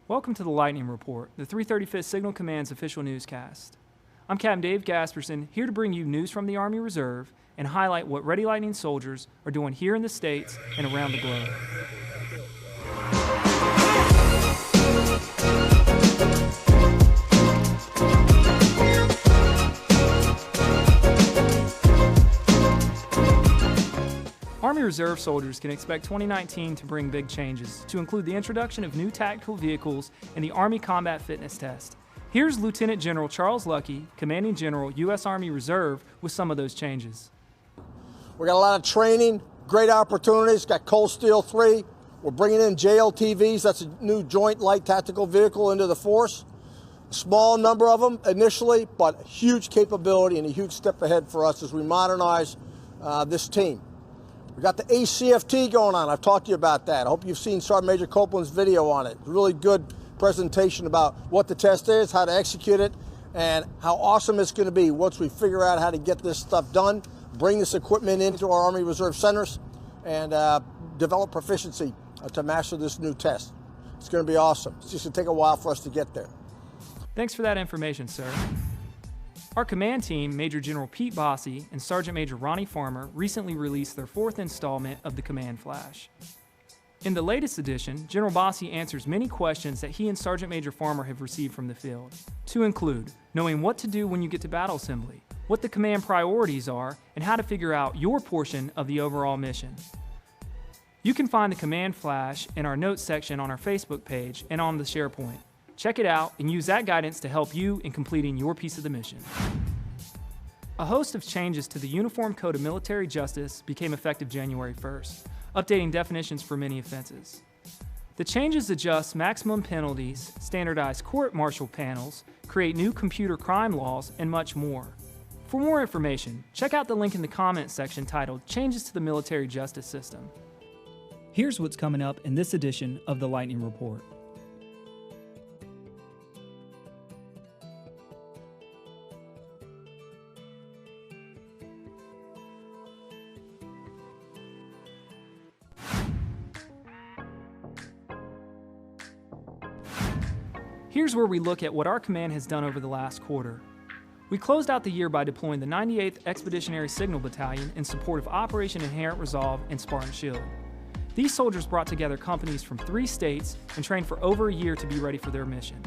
Welcome to the Lightning Report, the 335th Signal Command's official newscast. I'm Capt. Dave Gasperson, here to bring you news from the Army Reserve and highlight what Ready Lightning soldiers are doing here in the States and around the globe. Army Reserve soldiers can expect 2019 to bring big changes, to include the introduction of new tactical vehicles and the Army Combat Fitness Test. Here's Lieutenant General Charles Luckey, Commanding General, U.S. Army Reserve, with some of those changes. We got a lot of training, great opportunities, got Cold Steel 3. We're bringing in JLTVs, that's a new Joint Light Tactical Vehicle into the force. A small number of them initially, but huge capability and a huge step ahead for us as we modernize this team. We got the ACFT going on. I've talked to you about that. I hope you've seen Sergeant Major Copeland's video on it. Really good presentation about what the test is, how to execute it, and how awesome it's going to be once we figure out how to get this stuff done, bring this equipment into our Army Reserve centers, and develop proficiency to master this new test. It's going to be awesome. It's just going to take a while for us to get there. Thanks for that information, sir. Our command team, Major General Pete Bossy and Sergeant Major Ronnie Farmer, recently released their 4th installment of the Command Flash. In the latest edition, General Bossy answers many questions that he and Sergeant Major Farmer have received from the field, to include knowing what to do when you get to battle assembly, what the command priorities are, and how to figure out your portion of the overall mission. You can find the Command Flash in our notes section on our Facebook page and on the SharePoint. Check it out and use that guidance to help you in completing your piece of the mission. A host of changes to the Uniform Code of Military Justice became effective January 1st, updating definitions for many offenses. The changes adjust maximum penalties, standardize court-martial panels, create new computer crime laws, and much more. For more information, check out the link in the comments section titled Changes to the Military Justice System. Here's what's coming up in this edition of the Lightning Report. Here's where we look at what our command has done over the last quarter. We closed out the year by deploying the 98th Expeditionary Signal Battalion in support of Operation Inherent Resolve and Spartan Shield. These soldiers brought together companies from 3 states and trained for over a year to be ready for their mission.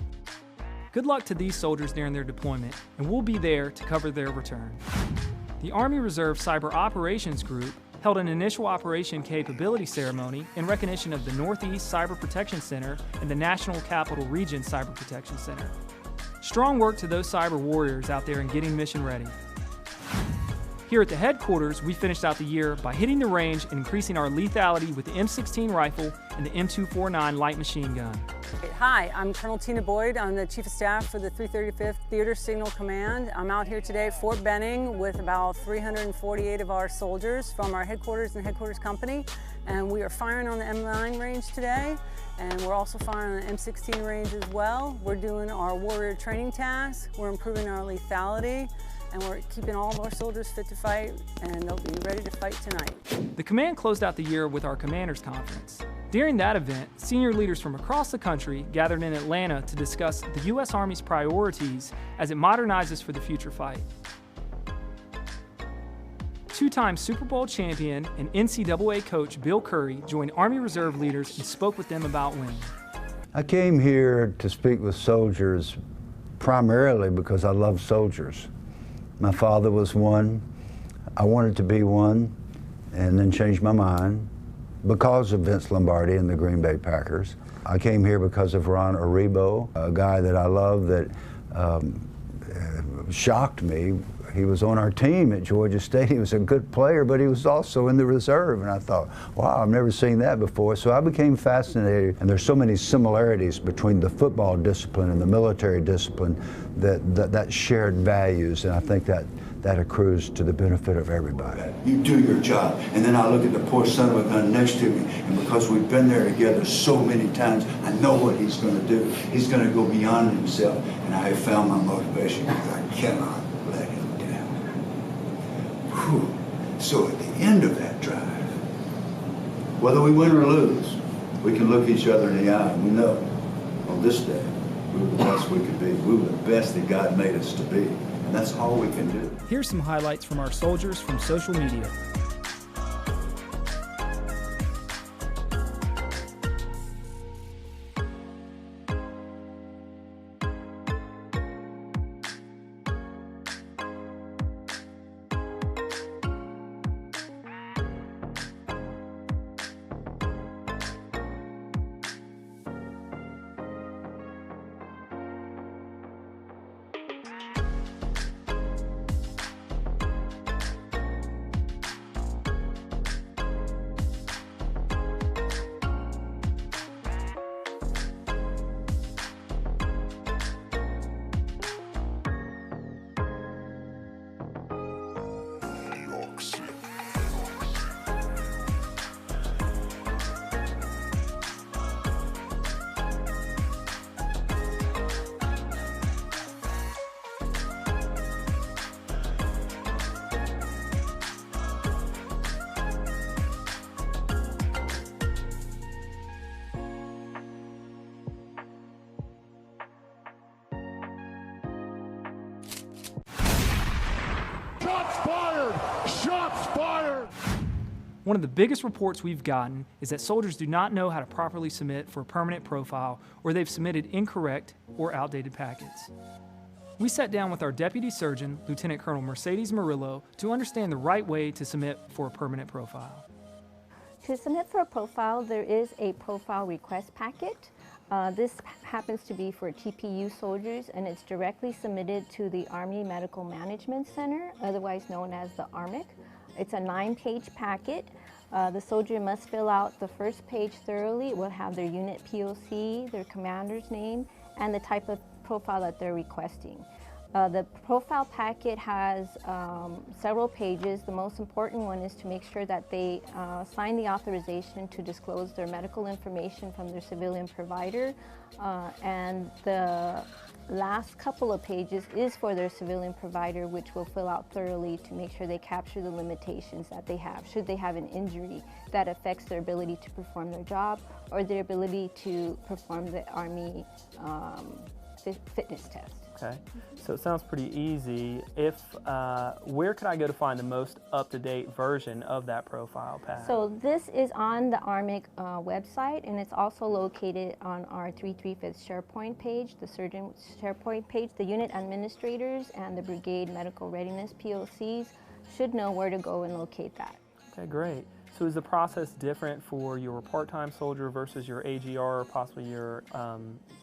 Good luck to these soldiers during their deployment, and we'll be there to cover their return. The Army Reserve Cyber Operations Group held an initial operation capability ceremony in recognition of the Northeast Cyber Protection Center and the National Capital Region Cyber Protection Center. Strong work to those cyber warriors out there in getting mission ready. Here at the headquarters, we finished out the year by hitting the range and increasing our lethality with the M16 rifle and the M249 light machine gun. Hi, I'm Colonel Tina Boyd. I'm the Chief of Staff for the 335th Theater Signal Command. I'm out here today at Fort Benning with about 348 of our soldiers from our headquarters and headquarters company. And we are firing on the M9 range today, and we're also firing on the M16 range as well. We're doing our warrior training tasks, we're improving our lethality, and we're keeping all of our soldiers fit to fight, and they'll be ready to fight tonight. The command closed out the year with our Commanders Conference. During that event, senior leaders from across the country gathered in Atlanta to discuss the U.S. Army's priorities as it modernizes for the future fight. 2-time Super Bowl champion and NCAA coach Bill Curry joined Army Reserve leaders and spoke with them about winning. I came here to speak with soldiers primarily because I love soldiers. My father was one, I wanted to be one, and then changed my mind because of Vince Lombardi and the Green Bay Packers. I came here because of Ron Aribo, a guy that I love that shocked me. He was on our team at Georgia State. He was a good player, but he was also in the reserve. And I thought, wow, I've never seen that before. So I became fascinated. And there's so many similarities between the football discipline and the military discipline that shared values. And I think that accrues to the benefit of everybody. You do your job. And then I look at the poor son of a gun next to me. And because we've been there together so many times, I know what he's going to do. He's going to go beyond himself. And I have found my motivation because I cannot let him down. Whew. So at the end of that drive, whether we win or lose, we can look each other in the eye and we know on this day, we were the best we could be. We were the best that God made us to be. And that's all we can do. Here's some highlights from our soldiers from social media. Shots fired! One of the biggest reports we've gotten is that soldiers do not know how to properly submit for a permanent profile, or they've submitted incorrect or outdated packets. We sat down with our Deputy Surgeon, Lieutenant Colonel Mercedes Murillo, to understand the right way to submit for a permanent profile. To submit for a profile, there is a profile request packet. This happens to be for TPU soldiers, and it's directly submitted to the Army Medical Management Center, otherwise known as the ARMIC. It's a 9-page packet. The soldier must fill out the first page thoroughly. It will have their unit POC, their commander's name, and the type of profile that they're requesting. The profile packet has several pages. The most important one is to make sure that they sign the authorization to disclose their medical information from their civilian provider, and the last couple of pages is for their civilian provider, which will fill out thoroughly to make sure they capture the limitations that they have should they have an injury that affects their ability to perform their job or their ability to perform the Army fitness test. Okay, so it sounds pretty easy. Where could I go to find the most up-to-date version of that profile pack? So this is on the ARMIC website, and it's also located on our 335th SharePoint page, the Surgeon SharePoint page. The unit administrators and the brigade medical readiness POCs should know where to go and locate that. Okay, great. So is the process different for your part-time soldier versus your AGR or possibly your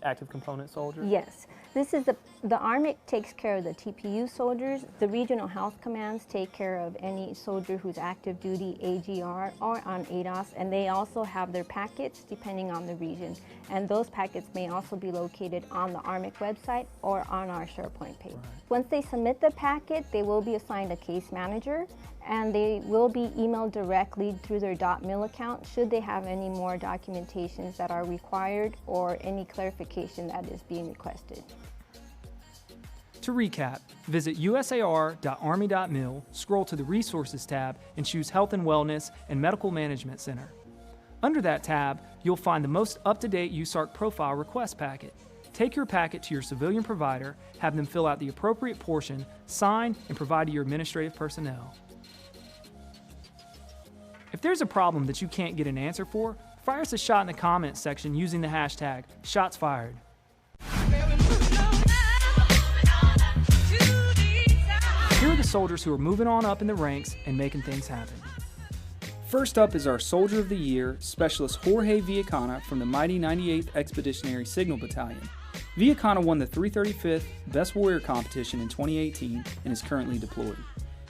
active component soldier? Yes. This is the ARMIC takes care of the TPU soldiers. The regional health commands take care of any soldier who's active duty AGR or on ADOS, and they also have their packets depending on the region. And those packets may also be located on the ARMIC website or on our SharePoint page. Right. Once they submit the packet, they will be assigned a case manager, and they will be emailed directly through their .mil account should they have any more documentations that are required or any clarification that is being requested. To recap, visit usar.army.mil, scroll to the Resources tab, and choose Health and Wellness and Medical Management Center. Under that tab, you'll find the most up-to-date USARC profile request packet. Take your packet to your civilian provider, have them fill out the appropriate portion, sign, and provide to your administrative personnel. If there's a problem that you can't get an answer for, fire us a shot in the comments section using the hashtag #ShotsFired. Here are the soldiers who are moving on up in the ranks and making things happen. First up is our Soldier of the Year, Specialist Jorge Villacana from the mighty 98th Expeditionary Signal Battalion. Villacana won the 335th Best Warrior competition in 2018 and is currently deployed.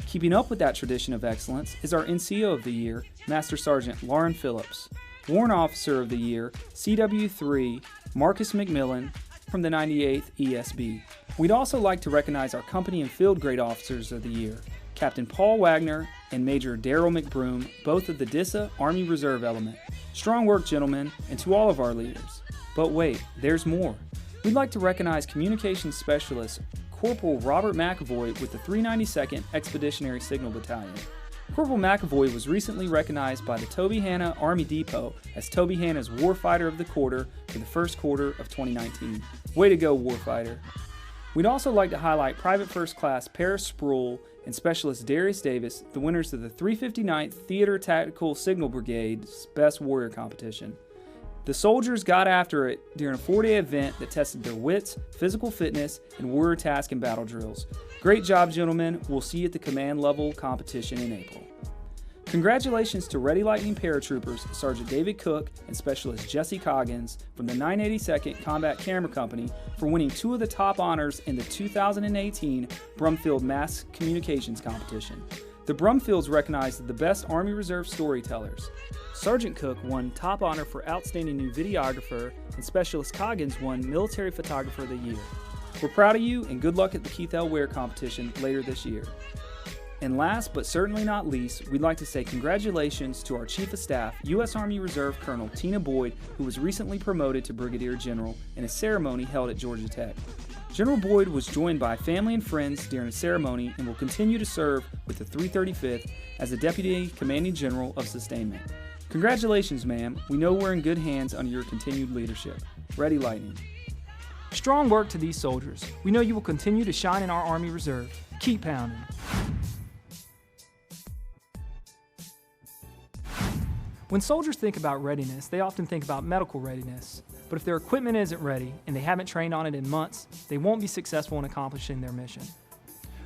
Keeping up with that tradition of excellence is our NCO of the Year, Master Sergeant Leron Phillips. Warrant Officer of the Year, CW3, Marcus McMillan from the 98th ESB. We'd also like to recognize our Company and Field Grade Officers of the Year, Captain Paul Wagner and Major Daryl McBroom, both of the DISA Army Reserve Element. Strong work, gentlemen, and to all of our leaders. But wait, there's more. We'd like to recognize Communications Specialist Corporal Robert McAvoy with the 392nd Expeditionary Signal Battalion. Corporal McAvoy was recently recognized by the Toby Hanna Army Depot as Toby Hanna's Warfighter of the Quarter for the first quarter of 2019. Way to go, Warfighter. We'd also like to highlight Private First Class Paris Sproul and Specialist Darius Davis, the winners of the 359th Theater Tactical Signal Brigade's Best Warrior competition. The soldiers got after it during a 4-day event that tested their wits, physical fitness, and warrior task and battle drills. Great job, gentlemen. We'll see you at the command level competition in April. Congratulations to Ready Lightning paratroopers Sergeant David Cook and Specialist Jesse Coggins from the 982nd Combat Camera Company for winning 2 of the top honors in the 2018 Brumfield Mass Communications Competition. The Brumfields recognized the best Army Reserve storytellers. Sergeant Cook won top honor for Outstanding New Videographer, and Specialist Coggins won Military Photographer of the Year. We're proud of you, and good luck at the Keith L. Ware competition later this year. And last but certainly not least, we'd like to say congratulations to our Chief of Staff, U.S. Army Reserve Colonel Tina Boyd, who was recently promoted to Brigadier General in a ceremony held at Georgia Tech. General Boyd was joined by family and friends during the ceremony and will continue to serve with the 335th as the Deputy Commanding General of Sustainment. Congratulations, ma'am. We know we're in good hands under your continued leadership. Ready Lightning. Strong work to these soldiers. We know you will continue to shine in our Army Reserve. Keep pounding. When soldiers think about readiness, they often think about medical readiness. But if their equipment isn't ready and they haven't trained on it in months, they won't be successful in accomplishing their mission.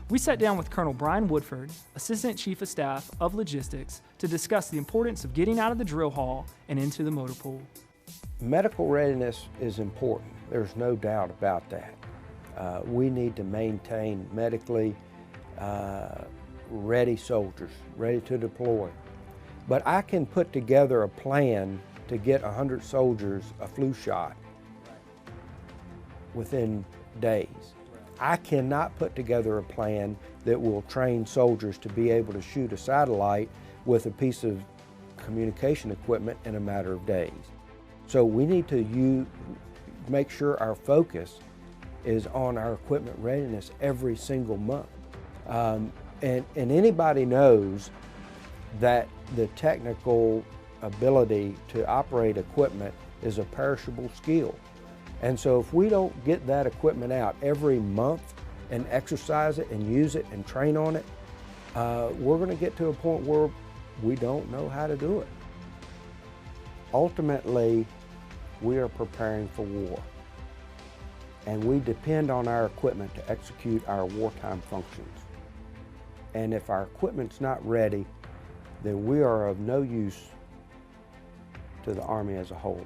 We sat down with Colonel Brian Woodford, Assistant Chief of Staff of Logistics, to discuss the importance of getting out of the drill hall and into the motor pool. Medical readiness is important. There's no doubt about that. We need to maintain medically ready soldiers, ready to deploy. But I can put together a plan to get 100 soldiers a flu shot within days. I cannot put together a plan that will train soldiers to be able to shoot a satellite with a piece of communication equipment in a matter of days. So we need to make sure our focus is on our equipment readiness every single month. And anybody knows that the technical ability to operate equipment is a perishable skill. And so if we don't get that equipment out every month and exercise it and use it and train on it, we're going to get to a point where we don't know how to do it. Ultimately, we are preparing for war. And we depend on our equipment to execute our wartime functions. And if our equipment's not ready, then we are of no use to the Army as a whole.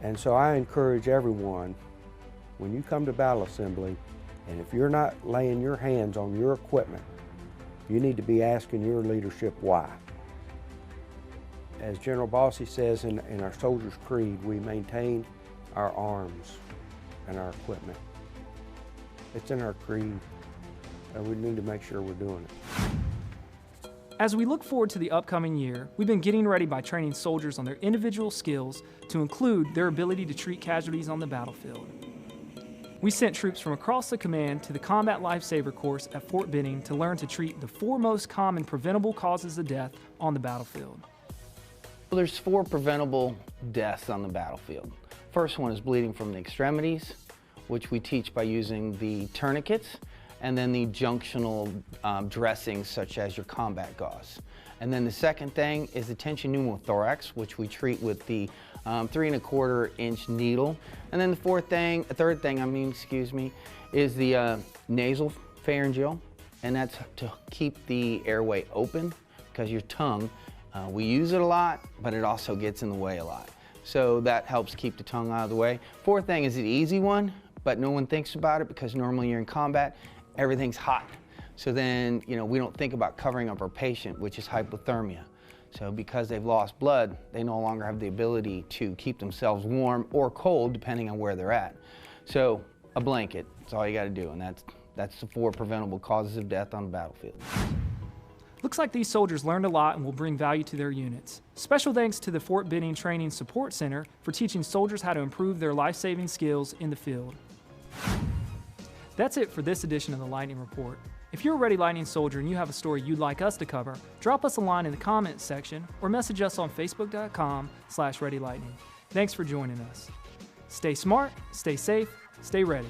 And so I encourage everyone, when you come to battle assembly, and if you're not laying your hands on your equipment, you need to be asking your leadership why. As General Bossy says in our Soldier's Creed, we maintain our arms and our equipment. It's in our creed, and we need to make sure we're doing it. As we look forward to the upcoming year, we've been getting ready by training soldiers on their individual skills to include their ability to treat casualties on the battlefield. We sent troops from across the command to the Combat Lifesaver course at Fort Benning to learn to treat the 4 most common preventable causes of death on the battlefield. Well, there's 4 preventable deaths on the battlefield. First one is bleeding from the extremities, which we teach by using the tourniquets, and then the junctional dressings such as your combat gauze. And then the second thing is the tension pneumothorax, which we treat with the 3¼ inch needle. And then the third thing, is the nasal pharyngeal, and that's to keep the airway open, because your tongue, we use it a lot, but it also gets in the way a lot. So that helps keep the tongue out of the way. Fourth thing is the easy one, but no one thinks about it because normally you're in combat, everything's hot. So then, we don't think about covering up our patient, which is hypothermia. So because they've lost blood, they no longer have the ability to keep themselves warm or cold, depending on where they're at. So a blanket, that's all you gotta do, and that's the 4 preventable causes of death on the battlefield. Looks like these soldiers learned a lot and will bring value to their units. Special thanks to the Fort Benning Training Support Center for teaching soldiers how to improve their life-saving skills in the field. That's it for this edition of the Lightning Report. If you're a Ready Lightning soldier and you have a story you'd like us to cover, drop us a line in the comments section or message us on facebook.com/ReadyLightning. Thanks for joining us. Stay smart, stay safe, stay ready.